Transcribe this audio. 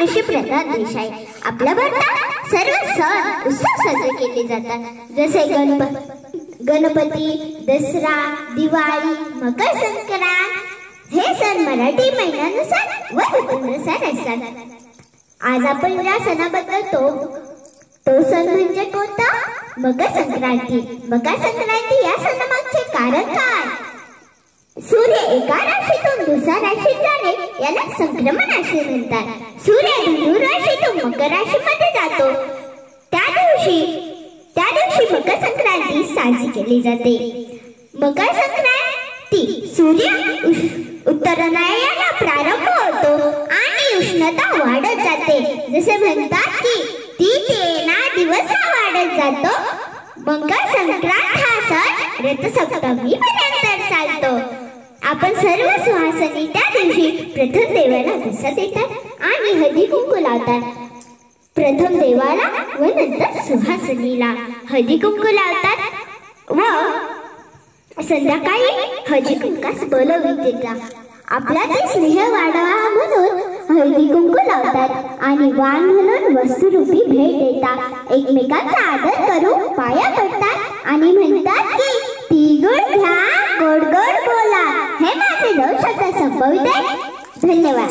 कृषी प्रधान देश आहे. आपल्या भारतात सर्व सण उत्सव साजरे केले जातात, जसे गणपती, दसरा, दिवाळी, मकर संक्रांत. हे सण मराठी महिन्यानुसार व ऋतूनुसार असतात. आज आपण ज्या सणाबद्दल तो सण म्हणजे कोणता? मकर संक्रांती. मकर संक्रांती या सणामागचे कारण काय? सूर्य एका राशीतून दुसऱ्या राशीत जाणे याला संक्रमण असे म्हणतात. सूर्य धनु राशीतून मकर राशीमध्ये जातो. त्या दिवशी मकर संक्रांती साजरी केली जाते. मकर संक्रांती सूर्य उत्तरायणाला प्रारंभ होतो आणि उष्णता वाढत जाते. जसे म्हणतात की 3 दिवस वाढत जातो. मकर संक्रांत हा सण रथसप्तमी पर्यंत चालतो. आपण सर्व सुहासिनी त्या दिवशी प्रथम देवाला प्रसाद देतात आणि हळदी कुंकू लावतात. प्रथम देवाला व नंतर सुहासिनीला हळदी कुंकू लावतात व संध्याकाळी हळदी कुंकास बोलवितात. आपल्यातील स्नेह वाढावा म्हणून हळदी कुंकू लावतात आणि वाण म्हणून वस्तुरूपी भेट देतात. एकमेकांचा आदर करून पाया पडतात आणि म्हणतात की तिळगुळ घ्या, गोड गोड बोला. हे माझे 2 शब्द संपविते. धन्यवाद.